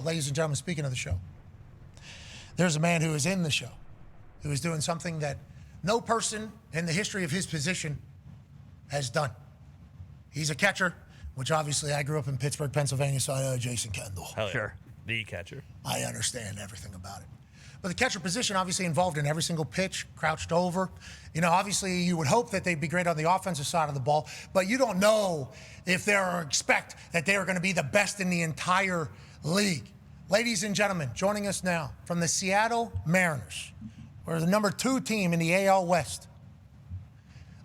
ladies and gentlemen, speaking of the show, there's a man who is in the show who is doing something that no person in the history of his position has done. He's a catcher, which obviously I grew up in Pittsburgh, Pennsylvania, so I know Jason Kendall. Hell yeah. Sure. The catcher. I understand everything about it. But the catcher position obviously involved in every single pitch, crouched over. You know, obviously you would hope that they'd be great on the offensive side of the ball, but you don't know if they expect that they are going to be the best in the entire league. Ladies and gentlemen, joining us now from the Seattle Mariners, we're the number 2 team in the AL West,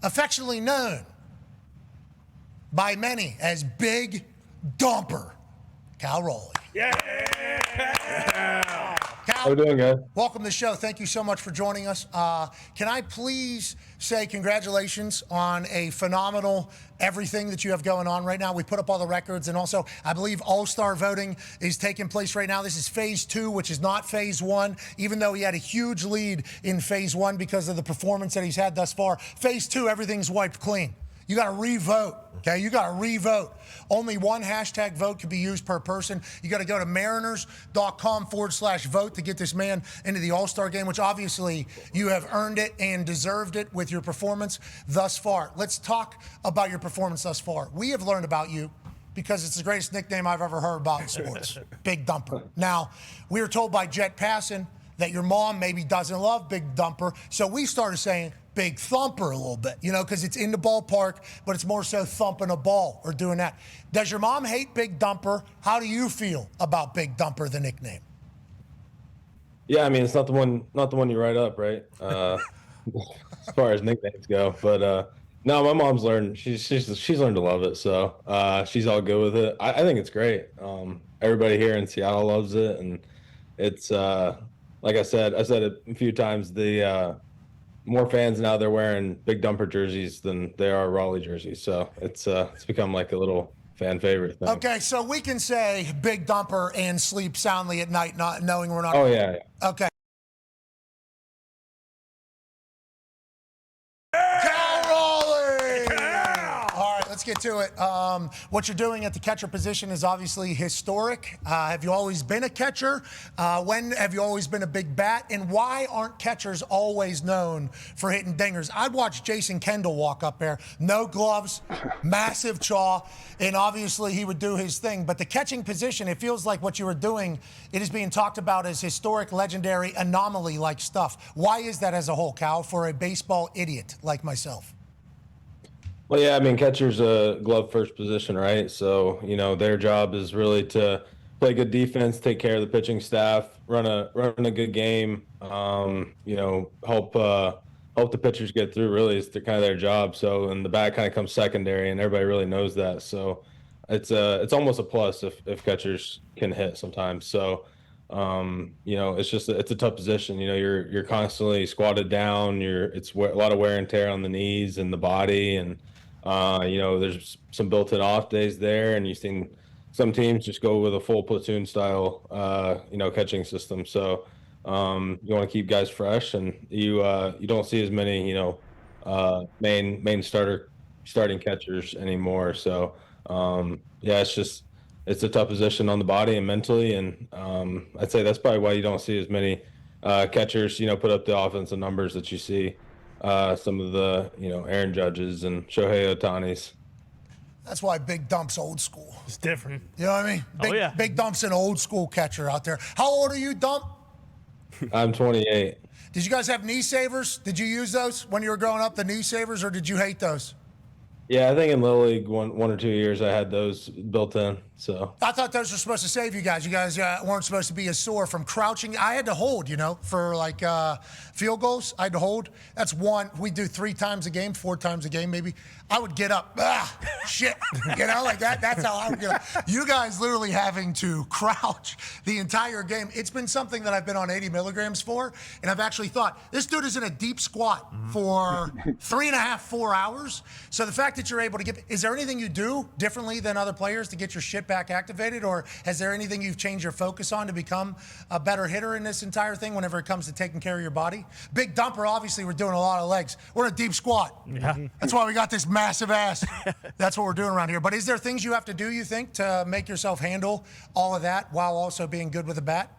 affectionately known by many as Big Dumper, Cal Raleigh. Yeah! Cal, how are you doing, guys? Welcome to the show. Thank you so much for joining us. Can I please say congratulations on a phenomenal everything that you have going on right now? We put up all the records, and also I believe All-Star voting is taking place right now. This is phase 2, which is not phase 1, even though he had a huge lead in phase 1 because of the performance that he's had thus far. Phase 2, everything's wiped clean. You got to re-vote, okay? You got to re-vote. Only one hashtag vote can be used per person. You got to go to mariners.com/vote to get this man into the All-Star game, which obviously you have earned it and deserved it with your performance thus far. Let's talk about your performance thus far. We have learned about you because it's the greatest nickname I've ever heard about in sports, Big Dumper. Now, we were told by Jet Passon that your mom maybe doesn't love Big Dumper, so we started saying Big Thumper a little bit, you know, because it's in the ballpark, but it's more so thumping a ball or doing that. Does your mom hate Big Dumper? How do you feel about Big Dumper, the nickname? Yeah, I mean, it's not the one you write up, right? As far as nicknames go, but no, my mom's learned. She's learned to love it, so she's all good with it. I think it's great. Everybody here in Seattle loves it, and it's like I said it a few times. The more fans now, they're wearing Big Dumper jerseys than they are Raleigh jerseys. So it's become like a little fan favorite thing. Okay, so we can say Big Dumper and sleep soundly at night, not knowing we're not. Oh, yeah. Okay. Cal Raleigh! All right, let's get to it. What you're doing at the catcher position is obviously historic. Have you always been a catcher? When have you always been a big bat? And why aren't catchers always known for hitting dingers? I'd watch Jason Kendall walk up there, no gloves, massive jaw, and obviously he would do his thing. But the catching position, it feels like what you were doing, it is being talked about as historic, legendary, anomaly-like stuff. Why is that as a whole, Cal, for a baseball idiot like myself? Well, yeah, I mean, catcher's a glove first position, right? So, you know, their job is really to play good defense, take care of the pitching staff, run a good game, you know, help the pitchers get through. Really, is kind of their job. So, and the bat kind of comes secondary, and everybody really knows that. So, it's almost a plus if catchers can hit sometimes. So, you know, it's a tough position. You know, you're constantly squatted down. It's a lot of wear and tear on the knees and the body, and you know, there's some built-in off days there, and you've seen some teams just go with a full platoon style, you know, catching system. So you want to keep guys fresh, and you don't see as many, you know, main starting catchers anymore. So yeah, it's a tough position on the body and mentally, and I'd say that's probably why you don't see as many catchers, you know, put up the offensive numbers that you see some of the, you know, Aaron Judges and Shohei Ohtani's. That's why Big Dump's old school. It's different. You know what I mean? Big Dump's an old school catcher out there. How old are you, Dump? I'm 28. Did you guys have knee savers? Did you use those when you were growing up, the knee savers, or did you hate those? Yeah, I think in Little League one or 2 years I had those built in. So I thought those were supposed to save you guys. You guys weren't supposed to be as sore from crouching. I had to hold, you know, for like field goals. I had to hold. That's one. We do 3 times a game, 4 times a game, maybe. I would get up. Shit. You know, like that. That's how I would get up. You guys literally having to crouch the entire game. It's been something that I've been on 80 milligrams for, and I've actually thought, this dude is in a deep squat for 3.5, 4 hours. So the fact that that you're able to get, is there anything you do differently than other players to get your shit back activated? Or has there anything you've changed your focus on to become a better hitter in this entire thing whenever it comes to taking care of your body? Big dumper, obviously, we're doing a lot of legs. We're in a deep squat. Yeah. That's why we got this massive ass. That's what we're doing around here. But is there things you have to do, you think, to make yourself handle all of that while also being good with a bat?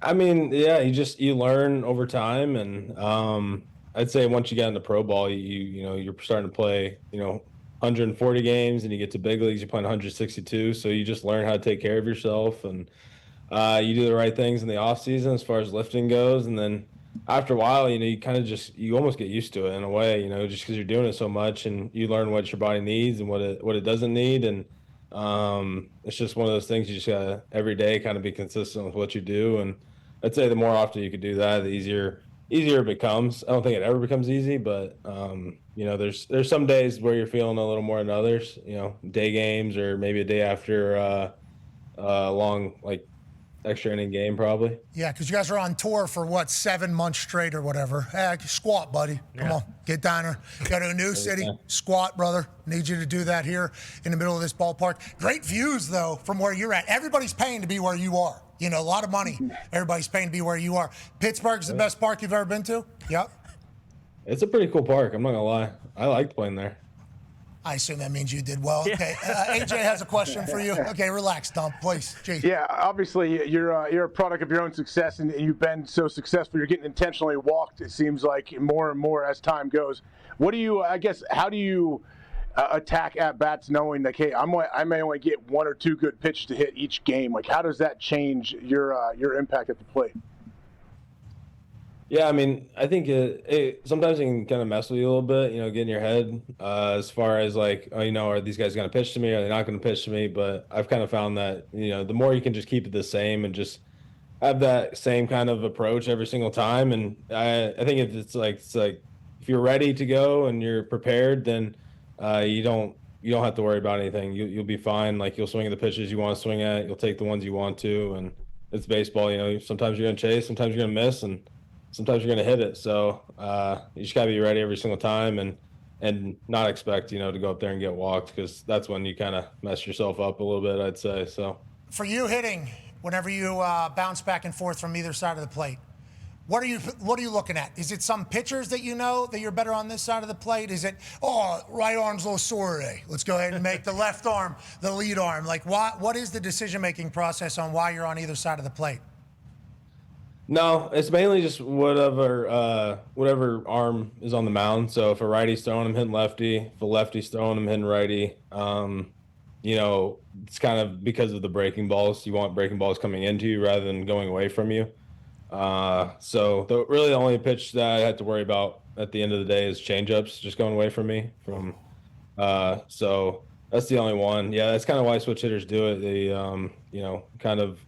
I mean, yeah, you learn over time, and I'd say once you get into pro ball, you're starting to play 140 games, and you get to big leagues, you're playing 162. So you just learn how to take care of yourself, and you do the right things in the off season as far as lifting goes, and then after a while, you kind of you almost get used to it in a way, just because you're doing it so much, and you learn what your body needs and what it doesn't need, and it's just one of those things you just gotta every day kind of be consistent with what you do. And I'd say the more often you could do that, the easier it becomes. I don't think it ever becomes easy, but there's some days where you're feeling a little more than others. Day games, or maybe a day after a long extra inning game, probably. Yeah, because you guys are on tour for 7 months straight or whatever. Squat, buddy. Come on, get down there. Go to a new city. Squat, brother. Need you to do that here in the middle of this ballpark. Great views, though, from where you're at. Everybody's paying to be where you are. A lot of money. Everybody's paying to be where you are. Pittsburgh's the best park you've ever been to? Yep. It's a pretty cool park. I'm not gonna lie. I liked playing there. I assume that means you did well. Okay, AJ has a question for you. Okay, relax, Dump, please. Gee. Yeah, obviously you're a product of your own success, and you've been so successful. You're getting intentionally walked, it seems like, more and more as time goes. How do you attack at bats knowing that, hey, I may only get 1 or 2 good pitches to hit each game? How does that change your impact at the plate? Yeah, I mean, I think sometimes it can kind of mess with you a little bit, get in your head as far as are these guys going to pitch to me? Are they not going to pitch to me? But I've kind of found that, the more you can just keep it the same and just have that same kind of approach every single time. And I think if it's if you're ready to go and you're prepared, then you don't have to worry about anything. You'll be fine. You'll swing at the pitches you want to swing at. You'll take the ones you want to, and it's baseball. Sometimes you're gonna chase, sometimes you're gonna miss, and sometimes you're gonna hit it. So you just gotta be ready every single time, and not expect to go up there and get walked, because that's when you kind of mess yourself up a little bit, I'd say. So for you hitting, whenever you bounce back and forth from either side of the plate, what are you looking at? Is it some pitchers that that you're better on this side of the plate? Is it, right arm's a little sore today, let's go ahead and make the left arm the lead arm? What is the decision-making process on why you're on either side of the plate? No, it's mainly just whatever arm is on the mound. So if a righty's throwing, I'm hitting lefty. If a lefty's throwing, I'm hitting righty. It's kind of because of the breaking balls. You want breaking balls coming into you rather than going away from you. So really the only pitch that I had to worry about at the end of the day is changeups just going away from me. So that's the only one. Yeah, that's kind of why switch hitters do it. They kind of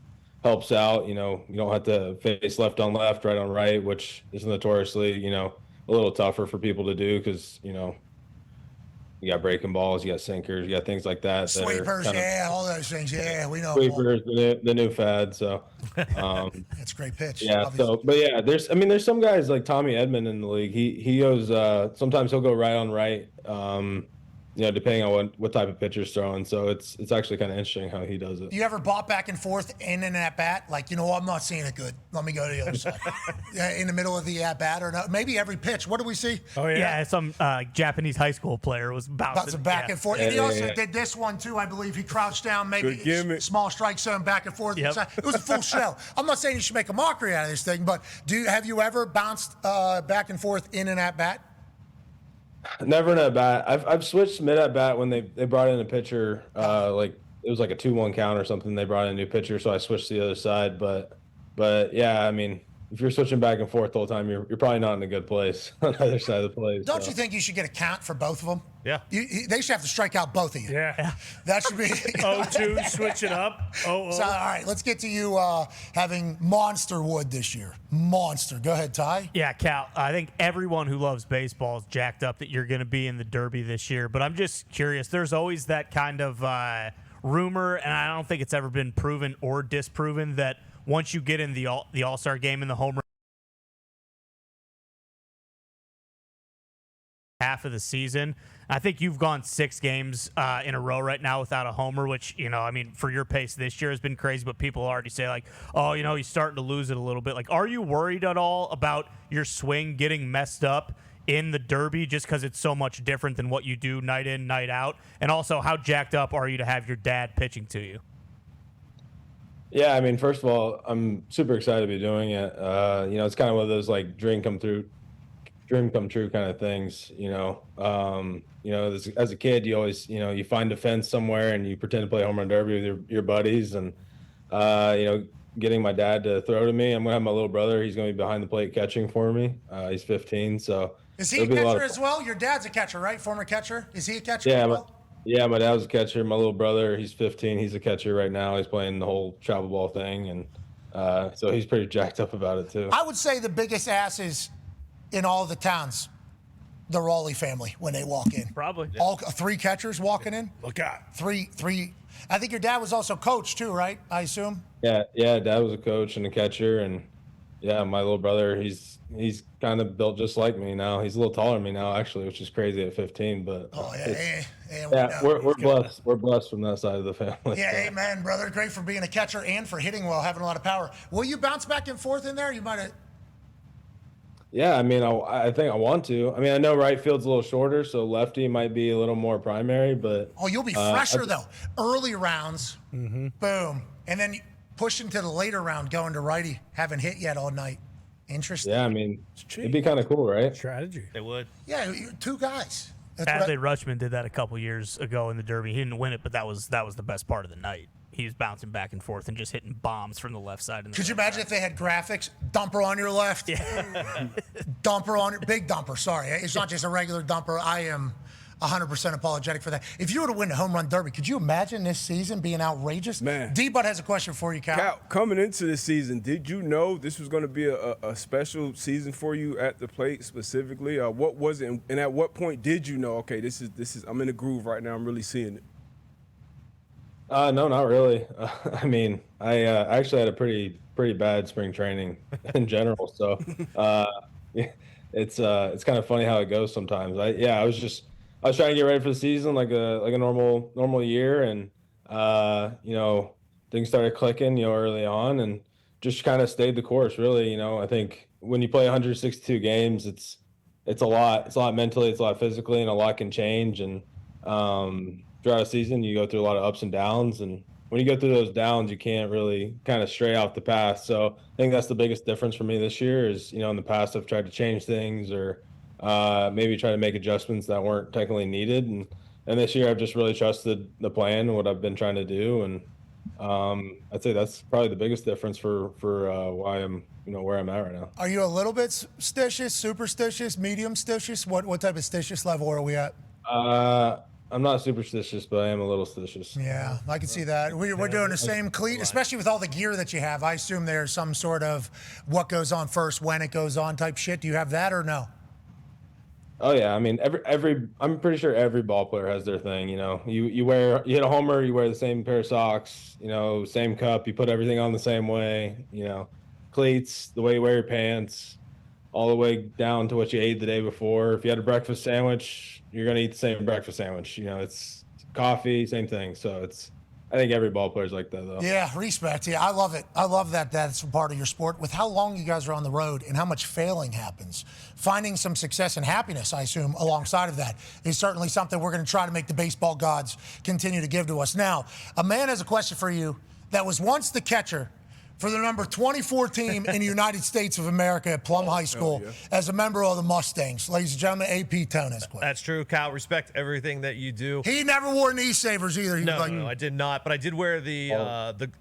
helps out. You don't have to face left on left, right on right, which is notoriously a little tougher for people to do, because you got breaking balls, you got sinkers, you got things like that. Sweepers, all those things. Yeah, we know. Sweepers, the new fad. So that's a great pitch. Yeah. Obviously. So, but yeah, there's some guys like Tommy Edman in the league. He goes sometimes he'll go right on right. Depending on what type of pitcher's throwing. So it's actually kind of interesting how he does it. You ever bought back and forth in and at bat? I'm not seeing it good. Let me go to the other side. In the middle of the at bat, or not? Maybe every pitch. What do we see? Oh yeah, some Japanese high school player was bouncing back and forth. And he also did this one too, I believe. He crouched down, maybe small strike zone, back and forth. Yep. It was a full show. I'm not saying you should make a mockery out of this thing, but have you ever bounced back and forth in and at bat? Never in at bat. I've switched mid at bat when they brought in a pitcher. It was like a 2-1 count or something. They brought in a new pitcher, so I switched to the other side. But yeah, I mean, if you're switching back and forth the whole time, you're probably not in a good place on the other side of the plate. Don't you think you should get a count for both of them? Yeah. They should have to strike out both of you. Yeah. That should be 0-2, switch it up. So, all right, let's get to you having monster wood this year. Monster. Go ahead, Ty. Yeah, Cal, I think everyone who loves baseball is jacked up that you're going to be in the Derby this year. But I'm just curious. There's always that kind of rumor, and I don't think it's ever been proven or disproven, that once you get in the All-Star game in the home run half of the season. I think you've gone 6 games in a row right now without a homer, which, I mean, for your pace this year has been crazy, but people already say, like, oh, he's starting to lose it a little bit. Like, are you worried at all about your swing getting messed up in the Derby just because it's so much different than what you do night in, night out? And also, how jacked up are you to have your dad pitching to you? Yeah, I mean, first of all, I'm super excited to be doing it. It's kind of one of those like dream come true kind of things. As a kid, you always, you find a fence somewhere and you pretend to play home run derby with your buddies, and getting my dad to throw to me. I'm gonna have my little brother. He's gonna be behind the plate catching for me. He's 15, so is he a catcher as well? Your dad's a catcher, right? Former catcher. Is he a catcher as well? Yeah, my dad was a catcher. My little brother, he's 15. He's a catcher right now. He's playing the whole travel ball thing, and so he's pretty jacked up about it too. I would say the biggest asses in all the towns, the Raleigh family, when they walk in. Probably. All 3 catchers walking in. Look out. Three. I think your dad was also coach too, right? I assume. Yeah. Dad was a coach and a catcher, and yeah, my little brother, he's kind of built just like me now. He's a little taller than me now, actually, which is crazy at 15. But we're blessed. We're blessed from that side of the family. Yeah, amen, brother. Great for being a catcher and for hitting well, having a lot of power. Will you bounce back and forth in there? You might have. Yeah, I mean, I think I want to. I mean, I know right field's a little shorter, so lefty might be a little more primary, but you'll be fresher though. Early rounds, boom, and then push into the later round, going to righty. Haven't hit yet all night. Interesting. Yeah, I mean, it'd be kind of cool, right? Strategy. It would. Yeah, 2 guys. Adley Rutschman did that a couple years ago in the Derby. He didn't win it, but that was the best part of the night. He was bouncing back and forth and just hitting bombs from the left side. Could you imagine if they had graphics? Dumper on your left. Yeah. Dumper on your big dumper. Sorry, it's not just a regular dumper. I am 100% apologetic for that. If you were to win the home run derby, could you imagine this season being outrageous? Man. D-Bud has a question for you, Cal. Cal, coming into this season, did you know this was going to be a special season for you at the plate specifically? What was it, and at what point did you know? Okay, this is I'm in a groove right now. I'm really seeing it. No, not really. I mean, I actually had a pretty bad spring training in general. So it's kind of funny how it goes sometimes. I was trying to get ready for the season like a normal year, and things started clicking early on, and just kind of stayed the course. Really, I think when you play 162 games, it's a lot. It's a lot mentally, it's a lot physically, and a lot can change. And throughout a season, you go through a lot of ups and downs, and when you go through those downs, you can't really kind of stray off the path. So I think that's the biggest difference for me this year is, in the past I've tried to change things or maybe try to make adjustments that weren't technically needed. And this year I've just really trusted the plan and what I've been trying to do. And I'd say that's probably the biggest difference for why I'm, where I'm at right now. Are you a little bit stitious, superstitious, medium stitious? What type of stitious level are we at? I'm not superstitious, but I am a little stitious. Yeah, I can see that. We're doing the same cleat, especially with all the gear that you have. I assume there's some sort of what goes on first, when it goes on type shit. Do you have that or no? Oh yeah, I mean I'm pretty sure every ball player has their thing. You hit a homer, you wear the same pair of socks, same cup, you put everything on the same way, cleats, the way you wear your pants, all the way down to what you ate the day before. If you had a breakfast sandwich, you're gonna eat the same breakfast sandwich. It's coffee, same thing. So I think every ball player's like that, though. Yeah, respect. Yeah, I love it. I love that that's a part of your sport. With how long you guys are on the road and how much failing happens, finding some success and happiness, I assume, alongside of that is certainly something we're going to try to make the baseball gods continue to give to us. Now, a man has a question for you that was once the catcher for the number 24 team in the United States of America at Plum High School as a member of the Mustangs. Ladies and gentlemen, AP Tone has question. That's true, Cal. Respect everything that you do. He never wore knee savers either. No, I did not. But I did wear the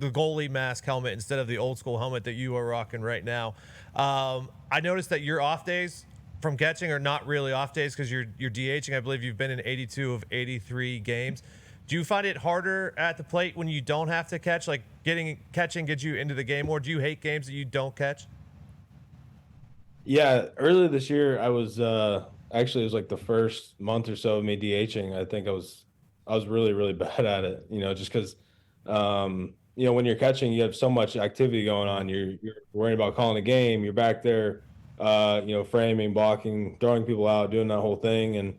goalie mask helmet instead of the old school helmet that you are rocking right now. I noticed that your off days from catching are not really off days because you're DHing. I believe you've been in 82 of 83 games. Do you find it harder at the plate when you don't have to catch? Like catching gets you into the game, or do you hate games that you don't catch? Yeah, earlier this year I was actually it was like the first month or so of me DHing. I think I was really, really bad at it. Just because when you're catching, you have so much activity going on. You're worrying about calling a game. You're back there, framing, blocking, throwing people out, doing that whole thing. And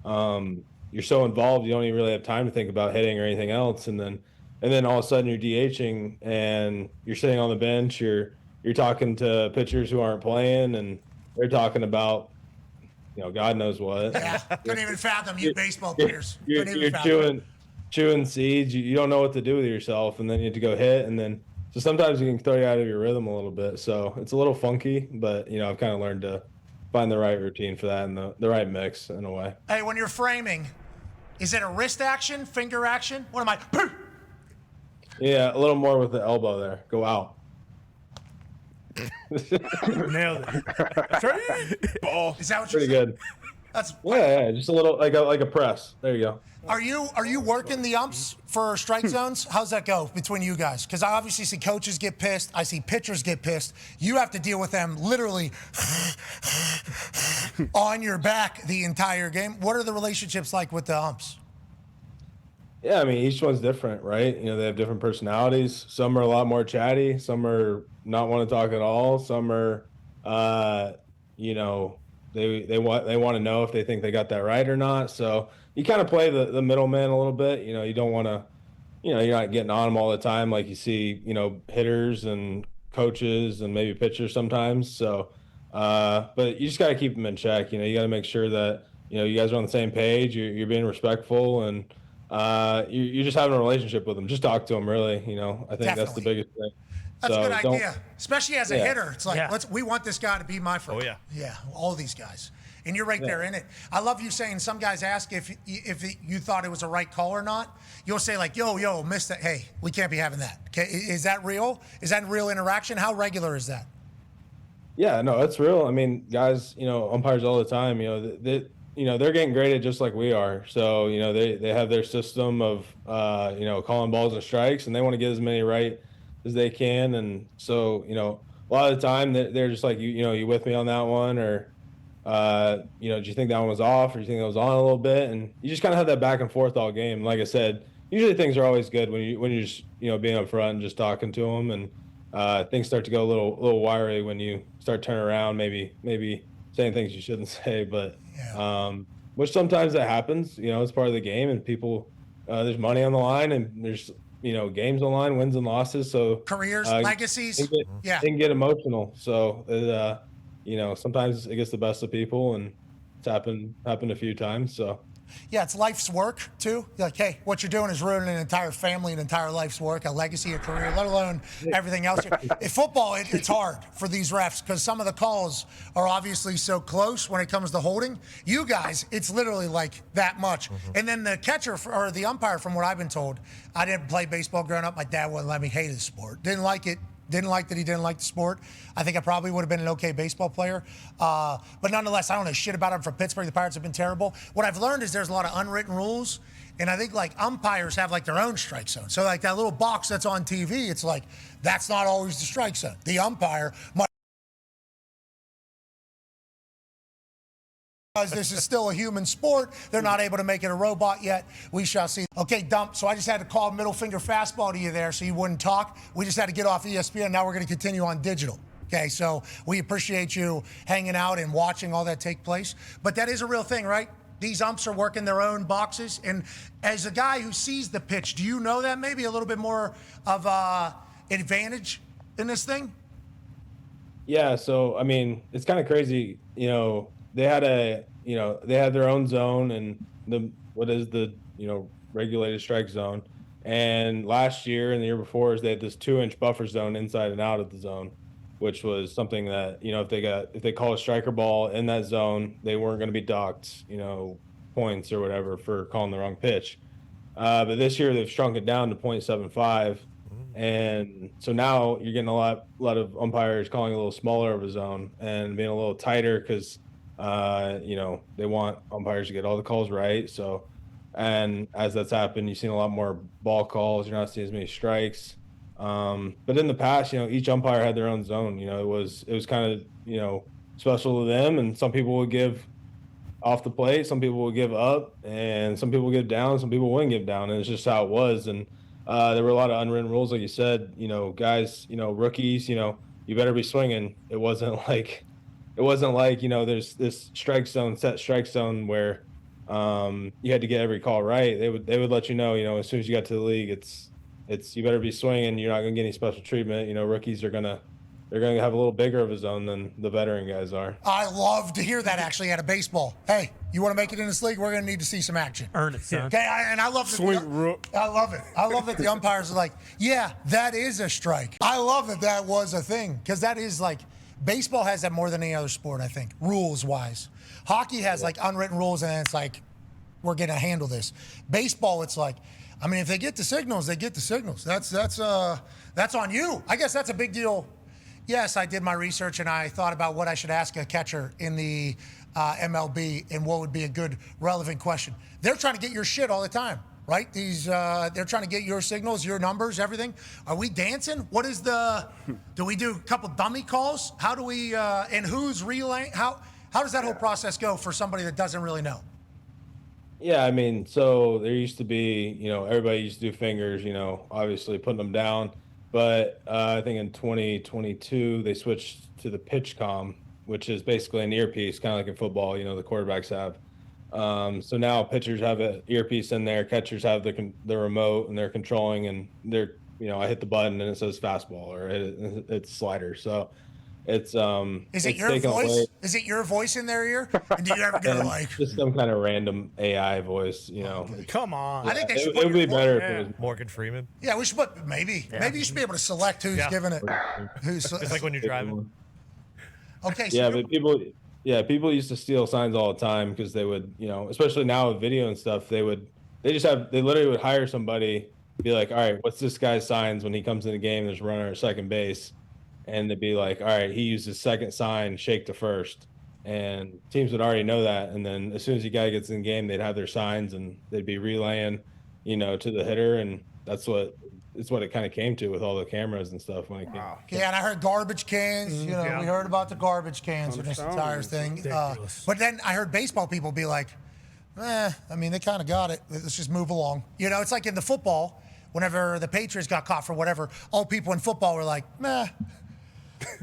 you're so involved, you don't even really have time to think about hitting or anything else. And then all of a sudden you're DHing and you're sitting on the bench. You're talking to pitchers who aren't playing, and they're talking about, God knows what. Yeah, couldn't even fathom you baseball players. You're chewing seeds. You don't know what to do with yourself, and then you have to go hit, and then so sometimes you can throw you out of your rhythm a little bit. So it's a little funky, but I've kind of learned to find the right routine for that and the right mix in a way. Hey, when you're framing, is it a wrist action, finger action? What am I? Yeah, a little more with the elbow there. Go out. Nailed it. Ball. Is that what you're Pretty saying? good. That's Yeah, just a little like a press. There you go. Are you working the umps for strike zones? How's that go between you guys? Because I obviously see coaches get pissed. I see pitchers get pissed. You have to deal with them literally on your back the entire game. What are the relationships like with the umps? Yeah, I mean, each one's different, right? They have different personalities. Some are a lot more chatty. Some are not want to talk at all. Some are, they want to know if they think they got that right or not. So you kind of play the middleman a little bit. You don't want to, you're not getting on them all the time like you see, hitters and coaches and maybe pitchers sometimes. So, but you just got to keep them in check. You got to make sure that, you guys are on the same page. You're being respectful, and you're just having a relationship with them. Just talk to them, really. I think that's the biggest thing. That's a good idea, especially as a hitter. It's like, Yeah. we want this guy to be my friend. Oh, yeah. Yeah, all these guys. And you're right there in it. I love you saying some guys ask if you thought it was a right call or not. You'll say like, yo, missed it. Hey, we can't be having that. Okay, is that real? Is that real interaction? How regular is that? Yeah, no, that's real. I mean, guys, umpires all the time, they're getting graded just like we are. So, they have their system of, calling balls and strikes, and they want to get as many right as they can. And so, a lot of the time they're just like, you with me on that one? Or, do you think that one was off, or do you think it was on a little bit? And you just kind of have that back and forth all game. Like I said, usually things are always good when you're just, being up front and just talking to them. And things start to go a little wiry when you start turning around, maybe saying things you shouldn't say. But which sometimes that happens. It's part of the game, and people, there's money on the line, and there's games on the line, wins and losses. So Careers, legacies. It can get emotional. So sometimes it gets the best of people, and it's happened a few times. So. Yeah, it's life's work, too. You're like, hey, what you're doing is ruining an entire family, an entire life's work, a legacy, a career, let alone everything else. In football, it's hard for these refs because some of the calls are obviously so close when it comes to holding. You guys, it's literally like that much. And then the catcher or the umpire, from what I've been told, I didn't play baseball growing up. My dad wouldn't let me. Hated the sport. Didn't like it. Didn't like that he didn't like the sport. I think I probably would have been an okay baseball player. But nonetheless, I don't know shit about him from Pittsburgh. The Pirates have been terrible. What I've learned is there's a lot of unwritten rules. And I think like umpires have like their own strike zone. So like that little box that's on TV, it's like, that's not always the strike zone. The umpire might. Because this is still a human sport, they're not able to make it a robot yet. We shall see. Okay, Dump. So I just had to call middle finger fastball to you there so you wouldn't talk. We just had to get off ESPN. Now we're going to continue on digital. Okay, so we appreciate you hanging out and watching all that take place. But that is a real thing, right? These umps are working their own boxes. And as a guy who sees the pitch, do you know that maybe a little bit more of advantage in this thing? Yeah, so I mean, it's kind of crazy. They had their own zone, and the regulated strike zone. And last year and the year before, they had this 2-inch buffer zone inside and out of the zone, which was something that if they call a striker ball in that zone, they weren't going to be docked points or whatever for calling the wrong pitch. But this year they've shrunk it down to 0.75. And so now you're getting a lot of umpires calling a little smaller of a zone and being a little tighter because they want umpires to get all the calls right. So, and as that's happened, you've seen a lot more ball calls. You're not seeing as many strikes. But in the past, each umpire had their own zone. It was kind of, special to them. And some people would give off the plate, some people would give up, and some people would give down, some people wouldn't give down. And it's just how it was. And there were a lot of unwritten rules, like you said. Guys, rookies, you better be swinging. It wasn't like there's this set strike zone where you had to get every call right. They would let you know, as soon as you got to the league, it's you better be swinging. You're not going to get any special treatment. Rookies are they're going to have a little bigger of a zone than the veteran guys are. I love to hear that actually out of baseball. Hey, you want to make it in this league? We're going to need to see some action. Earn it, son. Okay, and I love that. Sweet rook. I love it. I love that the umpires are like, yeah, that is a strike. I love that was a thing because that is like, baseball has that more than any other sport, I think, rules-wise. Hockey has like unwritten rules, and it's like, we're going to handle this. Baseball, it's like, I mean, if they get the signals, they get the signals. That's on you. I guess that's a big deal. Yes, I did my research, and I thought about what I should ask a catcher in the MLB and what would be a good, relevant question. They're trying to get your shit all the time, right? They're trying to get your signals, your numbers, everything. Are we dancing? What is do we do a couple dummy calls? How do we, and who's relaying? How does that whole process go for somebody that doesn't really know? Yeah, I mean, so there used to be, everybody used to do fingers, obviously putting them down. But I think in 2022, they switched to the pitch comm, which is basically an earpiece, kind of like in football, the quarterbacks have. So now pitchers have an earpiece in there, catchers have the remote, and they're controlling, and they're, I hit the button and it says fastball or it's slider. So it's Is it your voice? Is it your voice in their ear? And do you ever go like just some kind of random AI voice? Come on. I think they should it would be better if Yeah. it was. Morgan Freeman. Yeah, we should put maybe you should be able to select who's giving it. Who's It's like when you're driving. okay? So Yeah, you're- but people used to steal signs all the time because they would, especially now with video and stuff, they literally would hire somebody, be like, all right, what's this guy's signs when he comes in the game? There's a runner at second base. And they'd be like, all right, he used his second sign, shake to first. And teams would already know that. And then as soon as the guy gets in the game, they'd have their signs and they'd be relaying, to the hitter. And it's what it kind of came to with all the cameras and stuff when it came. Yeah, and I heard garbage cans. We heard about the garbage cans in this entire thing. But then I heard baseball people be like, I mean, they kind of got it. Let's just move along. It's like in the football, whenever the Patriots got caught for whatever, all people in football were like, meh.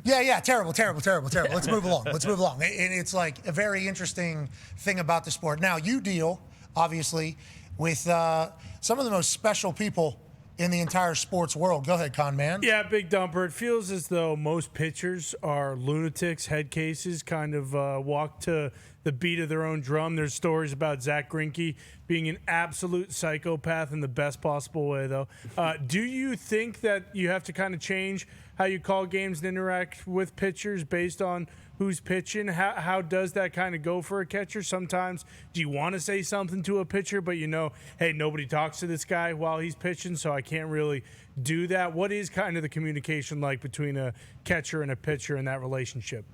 Yeah, terrible. Let's move along. And it's like a very interesting thing about the sport. Now, you deal, obviously, with some of the most special people in the entire sports world. Go ahead, Con Man. Yeah, Big Dumper. It feels as though most pitchers are lunatics, head cases, kind of walk to the beat of their own drum. There's stories about Zach Greinke being an absolute psychopath in the best possible way, though. Do you think that you have to kind of change how you call games and interact with pitchers based on who's pitching? How does that kind of go for a catcher? Sometimes do you want to say something to a pitcher, but hey, nobody talks to this guy while he's pitching, so I can't really do that. What is kind of the communication like between a catcher and a pitcher in that relationship?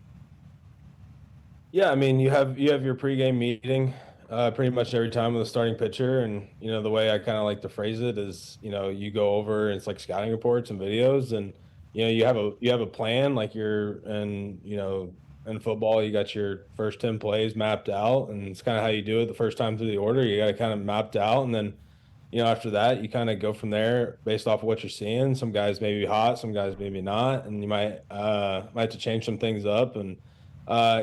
Yeah, I mean, you have your pregame meeting pretty much every time with a starting pitcher, and the way I kind of like to phrase it is, you go over and it's like scouting reports and videos, and you have a plan, like in football, you got your first 10 plays mapped out, and it's kind of how you do it the first time through the order. You got it kind of mapped out, and then after that, you kind of go from there based off of what you're seeing. Some guys may be hot, some guys maybe not, and you might have to change some things up. And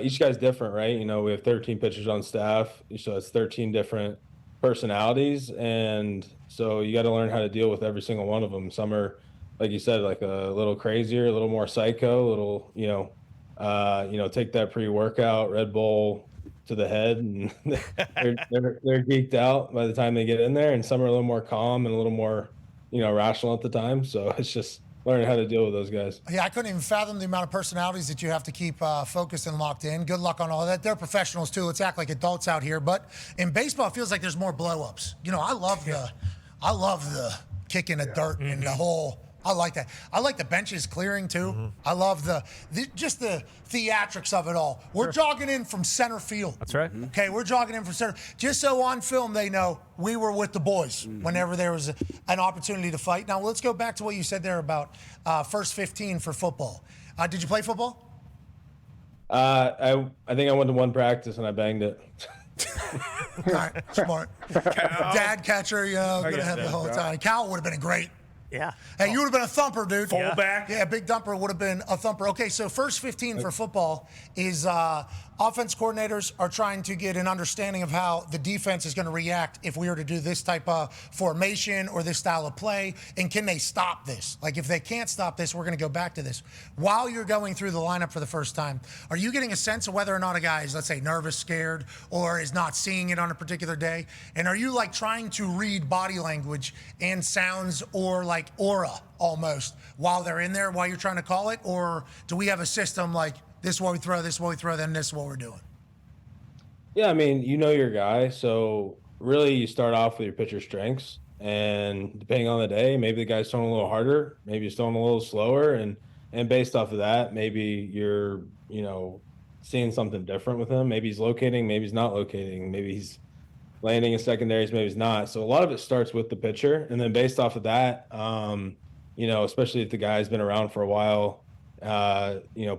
each guy's different, right? We have 13 pitchers on staff, so it's 13 different personalities, and so you got to learn how to deal with every single one of them. Some are, like you said, like a little crazier, a little more psycho, a little, take that pre-workout Red Bull to the head, and they're geeked out by the time they get in there. And some are a little more calm and a little more, rational at the time. So it's just learning how to deal with those guys. Yeah, I couldn't even fathom the amount of personalities that you have to keep focused and locked in. Good luck on all that. They're professionals too. Let's act like adults out here. But in baseball, it feels like there's more blow-ups. I love the kicking the dirt and the whole. I like that. I like the benches clearing too. Mm-hmm. I love just the theatrics of it all. We're jogging in from center field. That's right. Okay, we're jogging in from center, just so on film they know we were with the boys whenever there was an opportunity to fight. Now let's go back to what you said there about first 15 for football. Did you play football? I think I went to one practice and I banged it. All right, smart. Dad catcher, gonna have the whole time. Cal would have been a great. Yeah. Hey, you would have been a thumper, dude. Fullback. Yeah, Big Dumper would have been a thumper. Okay, so first 15 for football is offense coordinators are trying to get an understanding of how the defense is going to react if we were to do this type of formation or this style of play, and can they stop this? Like, if they can't stop this, we're going to go back to this. While you're going through the lineup for the first time, are you getting a sense of whether or not a guy is, let's say, nervous, scared, or is not seeing it on a particular day? And are you, like, trying to read body language and sounds or, like, aura almost while they're in there, while you're trying to call it? Or do we have a system like, this is what we throw, this is what we throw, then this is what we're doing? Yeah, I mean, you know your guy, so really you start off with your pitcher strengths, and depending on the day, maybe the guy's throwing a little harder, maybe he's throwing a little slower, and based off of that, maybe you're, seeing something different with him. Maybe he's locating, maybe he's not locating, maybe he's landing in secondaries, maybe he's not. So a lot of it starts with the pitcher, and then based off of that, especially if the guy's been around for a while,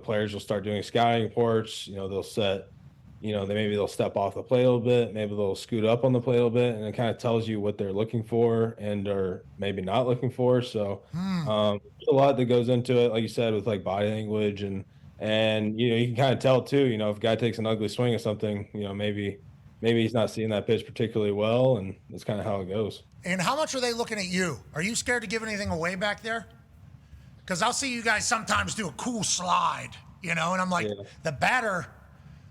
players will start doing scouting reports. They'll set, they'll step off the plate a little bit, maybe they'll scoot up on the plate a little bit, and it kind of tells you what they're looking for and or maybe not looking for. So there's a lot that goes into it, like you said, with like body language and you can kind of tell too. If a guy takes an ugly swing or something, maybe he's not seeing that pitch particularly well, and that's kind of how it goes. And how much are they looking at you? Are you scared to give anything away back there? Because I'll see you guys sometimes do a cool slide, and I'm like, The batter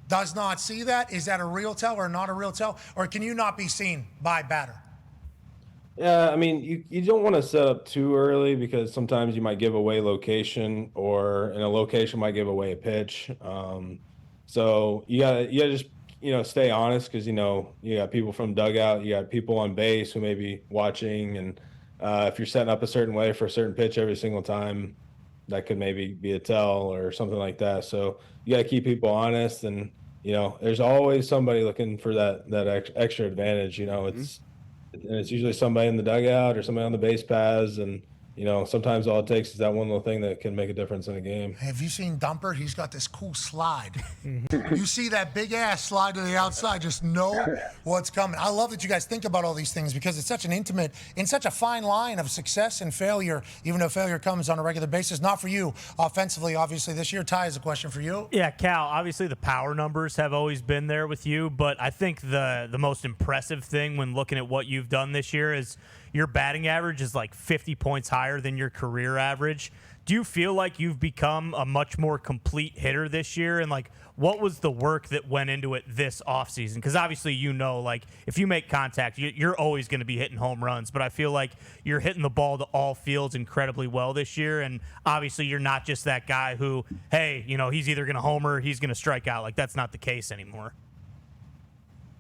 does not see that. Is that a real tell or not a real tell? Or can you not be seen by batter? Yeah, I mean, you don't want to set up too early because sometimes you might give away location, or in a location might give away a pitch. So you gotta just stay honest, because you got people from dugout, you got people on base who may be watching, and if you're setting up a certain way for a certain pitch every single time, that could maybe be a tell or something like that. So you got to keep people honest, and there's always somebody looking for that extra advantage. It's usually somebody in the dugout or somebody on the base paths, and sometimes all it takes is that one little thing that can make a difference in a game. Have you seen Dumper? He's got this cool slide. You see that big ass slide to the outside, just know what's coming. I love that you guys think about all these things, because it's such an intimate and such a fine line of success and failure, even though failure comes on a regular basis. Not for you offensively, obviously, this year. Ty has a question for you. Yeah, Cal, obviously the power numbers have always been there with you, but I think the most impressive thing when looking at what you've done this year is your batting average is like 50 points higher than your career average. Do you feel like you've become a much more complete hitter this year? And like, what was the work that went into it this offseason? Because obviously, like if you make contact, you're always going to be hitting home runs. But I feel like you're hitting the ball to all fields incredibly well this year. And obviously, you're not just that guy who, hey, he's either going to homer, he's going to strike out. Like, that's not the case anymore.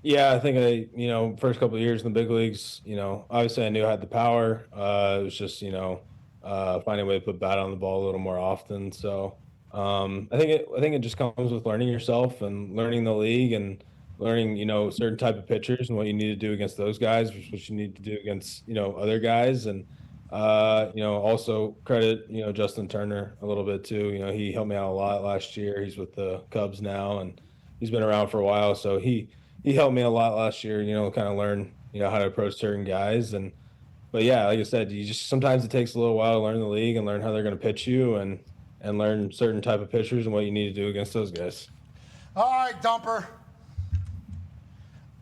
Yeah, I think first couple of years in the big leagues, obviously I knew I had the power. It was just, finding a way to put bat on the ball a little more often. So I think it just comes with learning yourself and learning the league and learning, certain type of pitchers and what you need to do against those guys, what you need to do against, other guys. And, also credit, Justin Turner a little bit too. He helped me out a lot last year. He's with the Cubs now, and he's been around for a while. So he helped me a lot last year, kind of learn, how to approach certain guys. But yeah, like I said, sometimes it takes a little while to learn the league and learn how they're going to pitch you and learn certain type of pitchers and what you need to do against those guys. All right, Dumper.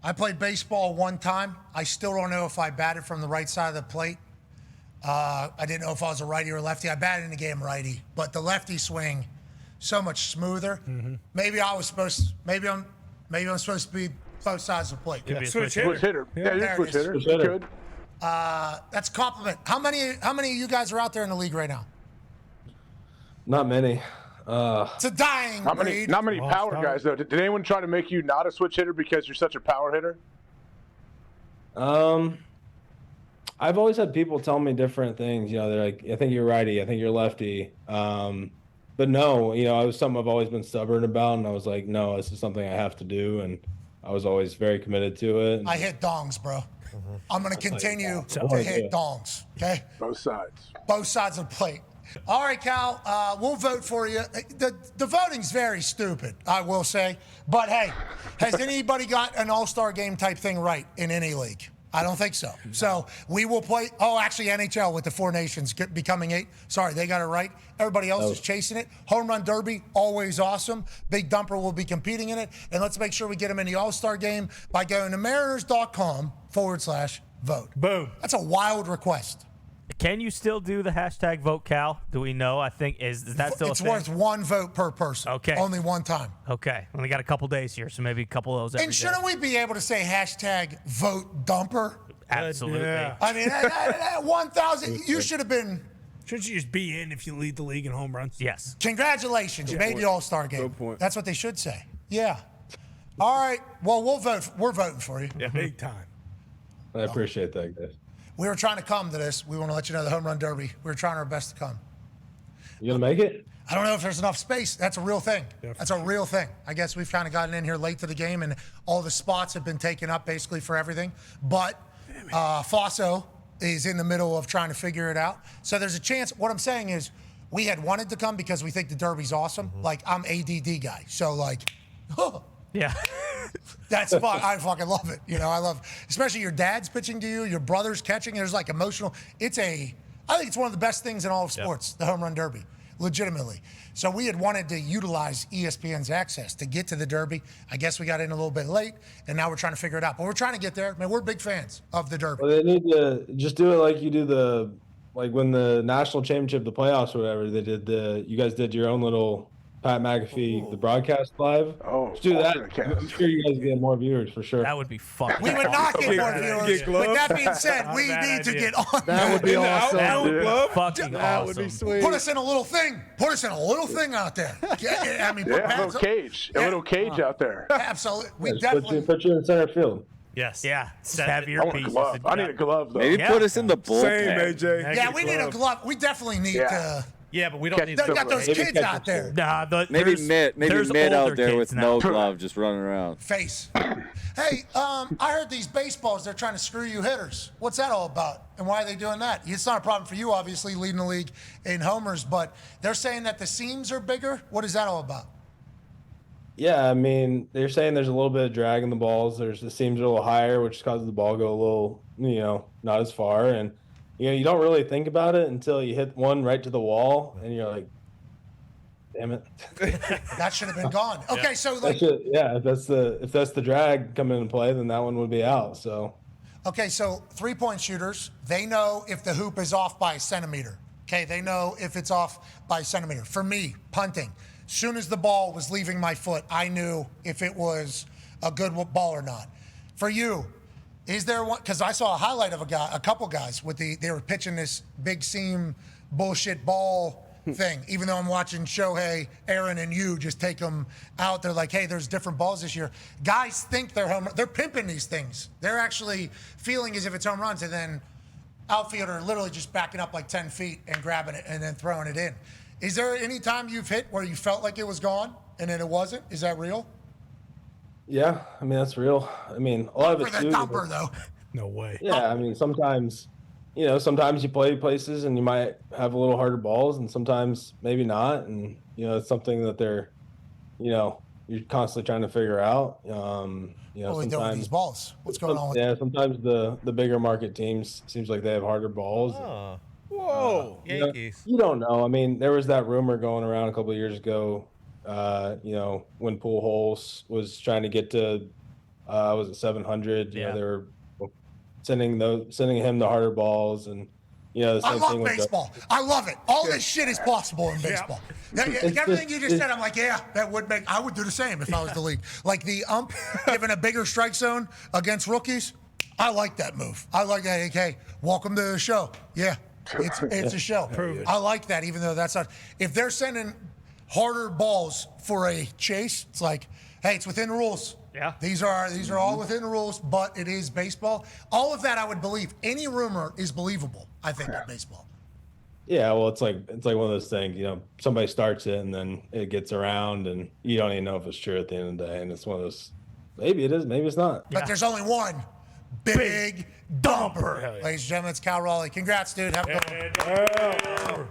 I played baseball one time. I still don't know if I batted from the right side of the plate. I didn't know if I was a righty or a lefty. I batted in the game righty, but the lefty swing so much smoother. Mm-hmm. Maybe I'm supposed to be both sides of the plate. Could be a Switch hitter. Yeah, you're a switch hitter. Good. That's a compliment. How many of you guys are out there in the league right now? Not many. It's a dying breed. Not many power guys though. Did anyone try to make you not a switch hitter because you're such a power hitter? I've always had people tell me different things. They're like, I think you're righty, I think you're lefty. But no, it was something I've always been stubborn about, and I was like, no, this is something I have to do, and I was always very committed to it. I hit dongs, bro. Mm-hmm. I'm going to continue to hit dongs, okay? Both sides. Both sides of the plate. All right, Cal, we'll vote for you. The voting's very stupid, I will say. But, hey, has anybody got an all-star game type thing right in any league? I don't think so. So we will play. Oh, actually, NHL with the 4 nations becoming 8. Sorry, they got it right. Everybody else is chasing it. Home Run Derby, always awesome. Big Dumper will be competing in it. And let's make sure we get him in the All-Star game by going to mariners.com/vote. Boom. That's a wild request. Can you still do the hashtag vote Cal? Do we know? I think is that still It's a thing? worth 1 vote per person. Okay. Only 1 time. Okay. Only got a couple days here, so maybe a couple of those every And day. shouldn't we be able to say hashtag vote dumper? Absolutely. Yeah. I mean, at 1,000, you should have been. Shouldn't you just be in if you lead the league in home runs? Yes. Congratulations, you made the All-Star game. Good point. That's what they should say. Yeah. All right. Well, we'll vote. We're voting for you. Yeah. Big time. I appreciate that, guys. We were trying to come to this. We want to let you know the Home Run Derby. We were trying our best to come. You gonna make it? I don't know if there's enough space. That's a real thing. That's a real thing. I guess we've kind of gotten in here late to the game, and all the spots have been taken up basically for everything. But Fosso is in the middle of trying to figure it out. So there's a chance. What I'm saying is we had wanted to come because we think the Derby's awesome. Like, I'm ADD guy. So, like, Yeah. that's fun. I fucking love it. You know, I love, especially your dad's pitching to you, your brother's catching. There's like emotional. I think it's one of the best things in all of sports, the Home Run Derby, legitimately. So we had wanted to utilize ESPN's access to get to the Derby. I guess we got in a little bit late, and now we're trying to figure it out. But we're trying to get there. Man, we're big fans of the Derby. Well, they need to just do it like you do like when the national championship, the playoffs, or whatever. You guys did your own little Pat McAfee, the broadcast live. Oh, let's do that. podcast. I'm sure you guys get more viewers for sure. That would be fun. We would not get more viewers. But that being said, we bad need to idea. get on That would be awesome. That would be Glove? fucking That awesome. would be sweet. Put us in a little thing. Put us in a little thing out there. Yeah, I mean, put Yeah, a Pat's little cage. A little cage out there. Absolutely. We Just definitely. put you in center field. Yes. Yeah. Set Have it. your I want a pieces. glove. I need a glove, though. Maybe Yeah. put us in the Same, bullpen. AJ. Yeah, we need a glove. We definitely need to. Yeah, but we don't need They to. got those Maybe kids catch out there. Nah, Maybe there's mid out older there kids with now. no glove, just running around. Face. Hey, I heard these baseballs, they're trying to screw you hitters. What's that all about? And why are they doing that? It's not a problem for you, obviously, leading the league in homers, but they're saying that the seams are bigger. What is that all about? Yeah, I mean, they're saying there's a little bit of drag in the balls. The seams are a little higher, which causes the ball go a little, not as far. And, you don't really think about it until you hit one right to the wall, and you're like, damn it. That should have been gone. Okay, so like, If that's the drag coming into play, then that one would be out. So, okay, so 3-point shooters, they know if the hoop is off by a centimeter. Okay, they know if it's off by a centimeter. For me, punting, soon as the ball was leaving my foot, I knew if it was a good ball or not. For you, is there one? Because I saw a highlight of a couple guys they were pitching this big seam bullshit ball thing. Even though I'm watching Shohei, Aaron, and you just take them out, they're like, hey, there's different balls this year. Guys think they're pimping these things. They're actually feeling as if it's home runs, and then outfielder literally just backing up like 10 feet and grabbing it and then throwing it in. Is there any time you've hit where you felt like it was gone and then it wasn't? Is that real? yeah, I mean, that's real. I mean, a lot of For it's the due to dumper, though. No way. Yeah, I mean, sometimes you play places and you might have a little harder balls, and sometimes maybe not. And, it's something that you're constantly trying to figure out. What are we doing with sometimes, these balls? What's going on with sometimes the bigger market teams seems like they have harder balls. Oh, Whoa. Yankees. You don't know. I mean, there was that rumor going around a couple of years ago, when Pujols was trying to get to, was it 700? Yeah. They were sending him the harder balls, and the I same love thing with baseball. I love it. All this shit is possible in baseball. Everything you just said, I'm like, yeah, I would do the same if I was the league. Like the ump giving a bigger strike zone against rookies. I like that move. I like that. Okay, welcome to the show. Yeah, it's a show. I like that, even though that's not. If they're sending harder balls for a chase, it's like, hey, it's within the rules. Yeah. These are all within the rules, but it is baseball. All of that I would believe. Any rumor is believable, I think, in baseball. Yeah, well, it's like one of those things. Somebody starts it and then it gets around, and you don't even know if it's true at the end of the day. And it's one of those. Maybe it is, maybe it's not. But there's only one big dumper. Hell yeah. Ladies and gentlemen, it's Cal Raleigh. Congrats, dude. Have a good one.